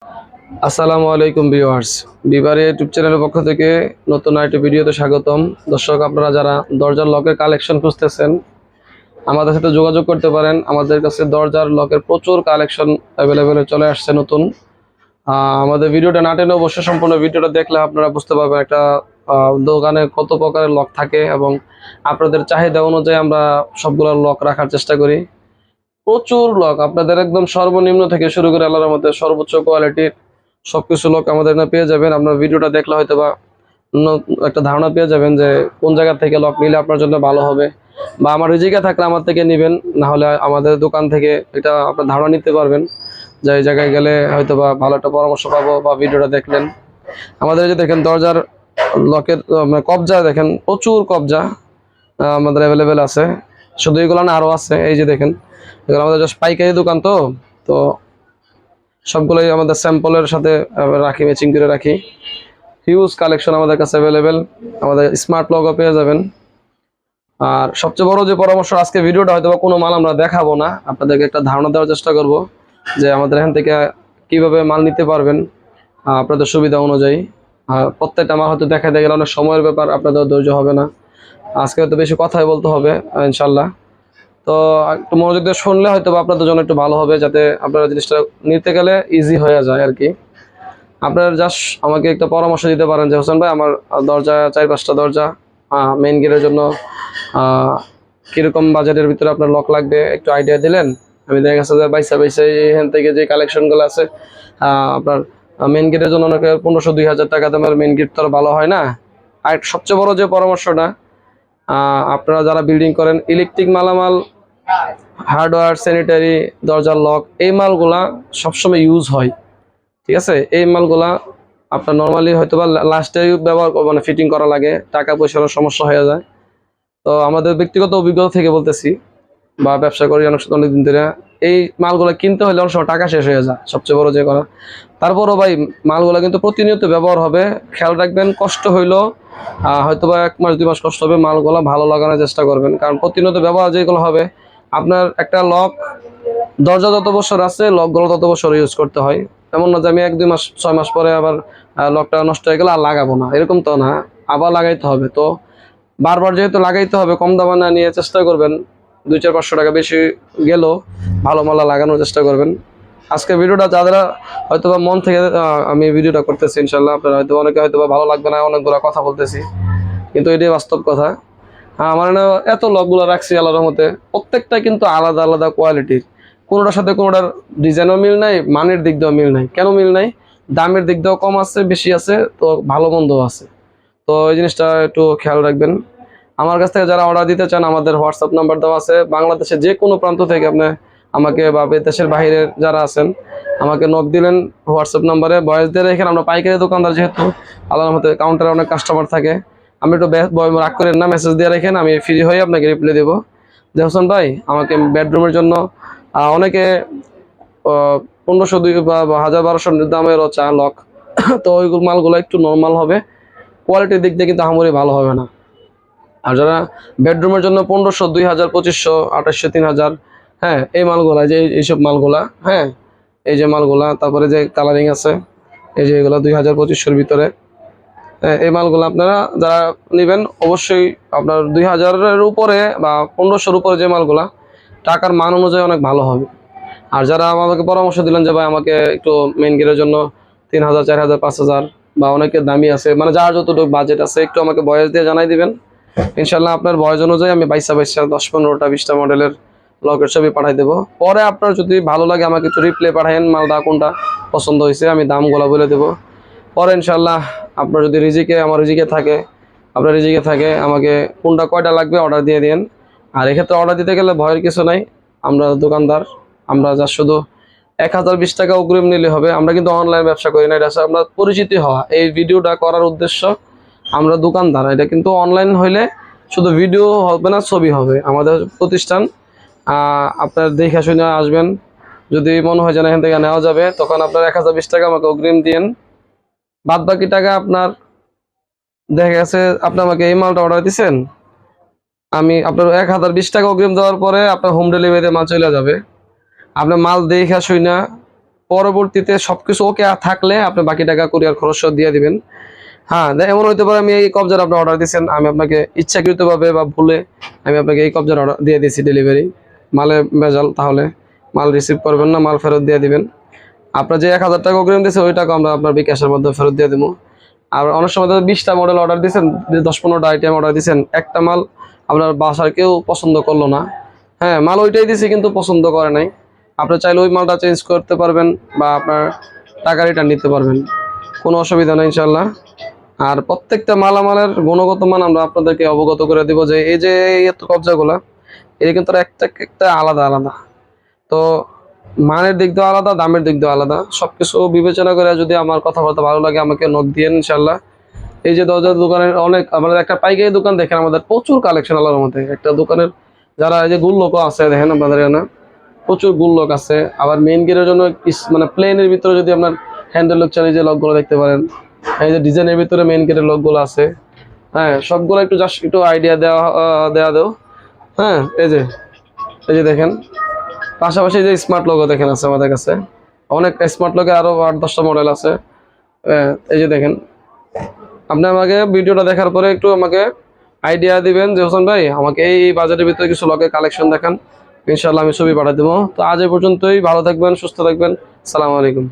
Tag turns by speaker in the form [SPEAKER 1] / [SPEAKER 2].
[SPEAKER 1] আসসালামু আলাইকুম viewers, বিবারে YouTube চ্যানেলের পক্ষ থেকে নতুন আরেকটি ভিডিওতে স্বাগতম। দর্শক, আপনারা যারা দরজার লকের কালেকশন খুঁজতেছেন আমাদের সাথে যোগাযোগ করতে পারেন। আমাদের কাছে দরজার লকের প্রচুর কালেকশন অ্যাভেলেবেল চলে আসছে নতুন। আমাদের ভিডিওটা না টেনে অবশ্যই সম্পূর্ণ ভিডিওটা দেখলে আপনারা বুঝতে পারবেন একটা দোকানে কত প্রকারের লক থাকে এবং আপনাদের চাহিদা অনুযায়ী আমরা সবগুলো লক রাখার চেষ্টা করি। প্রচুর লক আপনাদের একদম সর্বনিম্ন থেকে শুরু করে আল্লাহর মধ্যে সর্বোচ্চ কোয়ালিটির সবকিছু লক আমাদের এখানে পেয়ে যাবেন। আপনার ভিডিওটা দেখলে হয়তো বা একটা ধারণা পেয়ে যাবেন যে কোন জায়গা থেকে লক নিলে আপনার জন্য ভালো হবে, বা আমার রিজিকে থাকলে আমার থেকে নেবেন, না হলে আমাদের দোকান থেকে এটা আপনার ধারণা নিতে পারবেন যে এই জায়গায় গেলে হয়তো বা ভালো একটা পরামর্শ পাবো। বা ভিডিওটা দেখলেন আমাদের, এই যে দেখেন দরজার লকের কবজা, দেখেন প্রচুর কবজা আমাদের অ্যাভেলেবেল আছে। শুধু এগুলো না, আরও আছে। এই যে দেখেন, এগুলো আমাদের জাস্ট পাইকারি দোকান, তো তো সবগুলোই আমাদের স্যাম্পলের সাথে রাখি, ম্যাচিং করে রাখি। হিউজ কালেকশন আমাদের কাছে অ্যাভেলেবেল। আমাদের স্মার্ট লগও পেয়ে যাবেন। আর সবচেয়ে বড় যে পরামর্শ, আজকে ভিডিওটা হয়তো কোনো মাল আমরা দেখাবো না, আপনাদেরকে একটা ধারণা দেওয়ার চেষ্টা করব যে আমাদের এখান থেকে কিভাবে মাল নিতে পারবেন আপনাদের সুবিধা অনুযায়ী। প্রত্যেকটা মাল হয়তো দেখাতে গেলে অনেক সময়ের ব্যাপার, আপনাদের ধৈর্য হবে না। আজকে হয়তো বেশি কথাই বলতে হবে ইনশাল্লাহ। তো একটু মনোযোগ দিয়ে শুনলে হয়তো আপনাদের জন্য একটু ভালো হবে, যাতে আপনারা জিনিসটা নিতে গেলে ইজি হয়ে যায় আর কি। আপনারা জাস্ট আমাকে একটা পরামর্শ দিতে পারেন যে হোসেন ভাই, আমার দরজা 4-5টা দরজা মেইন গেটের জন্য কীরকম বাজেটের ভিতরে আপনার লক লাগবে একটু আইডিয়া দিলেন। আমি দেখা গেছে যে বাইসা বাইসা এখান থেকে যে কালেকশনগুলো আছে, আপনার মেইন গেটের জন্য অনেকে 1500-2000 টাকা দামের মেইন গেট তো ভালো হয় না। আর সবচেয়ে বড় যে পরামর্শটা, আপনারা যারা বিল্ডিং করেন, ইলেকট্রিক মালামাল, হার্ডওয়্যার, স্যানিটারি, দরজার লক, এই মালগুলা সবসময় ইউজ হয়। ঠিক আছে, এই মালগুলা আপনার নর্মালি হয়তো বা লাস্টে ব্যবহার মানে ফিটিং করা লাগে, টাকা পয়সার সমস্যা হয়ে যায়। তো আমাদের ব্যক্তিগত অভিজ্ঞতা থেকে বলতেছি, বা ব্যবসা করি অনেকদিন ধরে, এই মালগুলা কিনতে হলে অনেক সময় টাকা শেষ হয়ে যায়, সবচেয়ে বড় যে করা। তারপরও ভাই, মালগুলা কিন্তু প্রতিনিয়ত ব্যবহার হবে, খেয়াল রাখবেন। কষ্ট হইলো হয়তো বা 1 মাস 2 মাস কষ্ট হবে, মালগুলা ভালো লাগানোর চেষ্টা করবেন, কারণ প্রতিনিয়ত ব্যবহার যেগুলো হবে, আপনার একটা লক, দরজা যত বছর আছে লকগুলো তত বছর ইউজ করতে হয়। এমন না যে আমি 1-2 মাস 6 মাস পরে আবার লকটা নষ্ট হয়ে গেলে আর লাগাবো না, এরকম তো না, আবার লাগাইতে হবে। তো বারবার যেহেতু লাগাইতে হবে, কম দামে না নিয়ে চেষ্টা করবেন 200-400 টাকা বেশি গেলেও ভালো মালা লাগানোর চেষ্টা করবেন। আজকে ভিডিওটা যারা হয়তো বা মন থেকে আমি ভিডিওটা করতেছি, ইনশাল্লাহ আপনারা হয়তো অনেকে হয়তো বা ভালো লাগবে না, অনেকগুলো কথা বলতেছি, কিন্তু এটাই বাস্তব কথা। আমার এত লকগুলো রাখছি আল্লাহর রহমতে, প্রত্যেকটা কিন্তু আলাদা আলাদা কোয়ালিটির, কোনোটার সাথে কোনোটার ডিজাইনও মিল নাই, মানের দিক দিয়েও মিল নাই। কেন মিল নাই? দামের দিক দিয়েও কম আছে, বেশি আছে, তো ভালো মন্দও আছে। তো এই জিনিসটা একটু খেয়াল রাখবেন। আমার কাছ থেকে যারা অর্ডার দিতে চান, আমাদের হোয়াটসঅ্যাপ নাম্বার দেওয়া আছে। বাংলাদেশের যে কোনো প্রান্ত থেকে আপনি আমাকে, বা দেশের বাইরের যারা আছেন, আমাকে নক দিলেন হোয়াটসঅ্যাপ নাম্বারে, ভয়েস দিয়ে রেখেন। আমরা পাইকারি দোকানদার যেহেতু, আল্লাহর মধ্যে কাউন্টারে অনেক কাস্টমার থাকে, আমি একটু রাগ করেন না, মেসেজ দিয়ে রাখেন, আমি ফ্রি হয়ে আপনাকে রিপ্লাই দেবো যে হোসেন ভাই, আমাকে বেডরুমের জন্য অনেকে 1500 বা 1000-1200 দামেরও চা লক, তো ওই মালগুলো একটু নর্মাল হবে, কোয়ালিটির দিক দিয়ে কিন্তু আমারই ভালো হবে না। আর যারা বেডরুমের জন্য 1500, 2000, 2500, 2800, 3000, হ্যাঁ, এই মালগুলা, যে এইসব মালগুলা, হ্যাঁ, এই যে মালগুলা, তারপরে যে কালারিং আছে, এই যে এগুলো 2000-2500 ভিতরে, এই মালগুলো আপনারা যারা নেবেন অবশ্যই আপনার 2000-এর উপরে বা 1500-র উপরে যে মালগুলা, টাকার মান অনুযায়ী অনেক ভালো হবে। আর যারা আমাকে পরামর্শ দিলেন যে ভাই, আমাকে একটু মেইন গেটের জন্য 3000, 4000, 5000, বা অনেকে দামি আছে, মানে যার যতটুকু বাজেট আছে, একটু আমাকে ভয়েস দিয়ে জানাই দিবেন। ইনশাল্লাহ আপনার ভয়েস অনুযায়ী আমি 22-20টা, 10-15টা, 20টা মডেলের লকের ছবি পাঠাই দেবো। পরে আপনার যদি ভালো লাগে আমাকে একটু রিপ্লাই পাঠায়েন, মালটা কোনটা পছন্দ হয়েছে, আমি দামগুলো বলে দেবো। পরে ইনশাল্লাহ আপনার যদি আমার রিজিকে থাকে, আপনার রিজিকে থাকে, আমাকে কোনটা কয়টা লাগবে অর্ডার দিয়ে দিন। আর এক্ষেত্রে অর্ডার দিতে গেলে ভয়ের কিছু নাই, আমরা দোকানদার, আমরা যা শুধু 1020 টাকা অগ্রিম নিলে হবে। আমরা কিন্তু অনলাইন ব্যবসা করি না, এটা আমরা পরিচিতি হওয়া, এই ভিডিওটা করার উদ্দেশ্য। আমরা দোকানদার, এটা কিন্তু অনলাইন হইলে শুধু ভিডিও হবে না, ছবি হবে। আমাদের প্রতিষ্ঠান, আপনার দেখে শুনে আসবেন। যদি মনে হয় যে এখান থেকে নেওয়া যাবে, তখন আপনার 1020 টাকা আমাকে অগ্রিম দিন। বাদ বাকি টাকা আপনার, দেখা গেছে আপনি আমাকে এই মালটা অর্ডার দিচ্ছেন, আমি আপনার 1020 টাকা অগ্রিম দেওয়ার পরে আপনার হোম ডেলিভারিতে মাল চলে যাবে। আপনার মাল দেখে শুই না পরবর্তীতে সবকিছু ওকে থাকলে আপনি বাকি টাকা কুরিয়ার খরচ সহ দিয়ে দিবেন। হ্যাঁ, এমন হইতে পারে আমি এই কবজার আপনি অর্ডার দিয়েছেন, আমি আপনাকে ইচ্ছাকৃতভাবে বা ভুলে আমি আপনাকে এই কবজার অর্ডার দিয়ে দিয়েছি ডেলিভারি, মালে ভেজাল, তাহলে মাল রিসিভ করবেন না, মাল ফেরত দিয়ে দিবেন। আপনার যে 1000 টাকা অগ্রিম দিয়েছে ওই টাকা আমরা আপনার বিকাশের মাধ্যমে ফেরত দিয়ে দেবো। আর অনেক সময় 20টা মডেল অর্ডার দিয়েছেন, 10-15টা আইটেম অর্ডার দিয়েছেন, একটা মাল আপনার বাসার কেউ পছন্দ করলো না, হ্যাঁ মাল ওইটাই দিয়েছি কিন্তু পছন্দ করে নাই, আপনি চাইলে ওই মালটা চেঞ্জ করতে পারবেন বা আপনার টাকা রিটার্ন নিতে পারবেন, কোনো অসুবিধা নেই ইনশাল্লাহ। আর প্রত্যেকটা মালামালের গুণগত মান আমরা আপনাদেরকে অবগত করে দিব, যে এই যে এত কবজাগুলা এটা কিন্তু একটা একটা আলাদা আলাদা, তো মানের দিক দিয়ে আলাদা, দামের দিক দিয়ে আলাদা, সবকিছু বিবেচনা করে যদি আমার কথাবার্তা ভালো লাগে আমাকে নক দিয়েন ইনশাল্লাহ। এই যে দরজার দোকানের অনেক, আমাদের একটা পাইকারি দোকান দেখেন, আমাদের প্রচুর কালেকশন আলার মধ্যে একটা দোকানের, যারা এই যে গুল্লক আছে দেখেন আপনাদের এখানে প্রচুর গুল্লক আছে। আবার মেইন গেটের জন্য মানে প্লেনের ভিতরে যদি আপনার হ্যান্ডেল লক চান, এই যে লকগুলো দেখতে পারেন, এই যে ডিজাইনের ভিতরে মেইন গেটের লকগুলো আছে, হ্যাঁ সবগুলো একটু জাস্ট একটু আইডিয়া দেওয়া দেও। হ্যাঁ এই যে দেখেন, পাশাপাশি যে স্মার্ট লগো দেখেন আছে আমাদের কাছে, অনেক স্মার্ট লগের আরো 8-10টা মডেল আছে। এই যে দেখেন, আপনি আমাকে ভিডিওটা দেখার পরে একটু আমাকে আইডিয়া দিবেন যে হোসেন ভাই আমাকে এই বাজেটের ভিতরে কিছু লগের কালেকশন দেখান, ইনশাল্লাহ আমি ছবি পাঠিয়ে দেবো। তো আজ এই পর্যন্তই, ভালো থাকবেন, সুস্থ থাকবেন, সালাম আলাইকুম।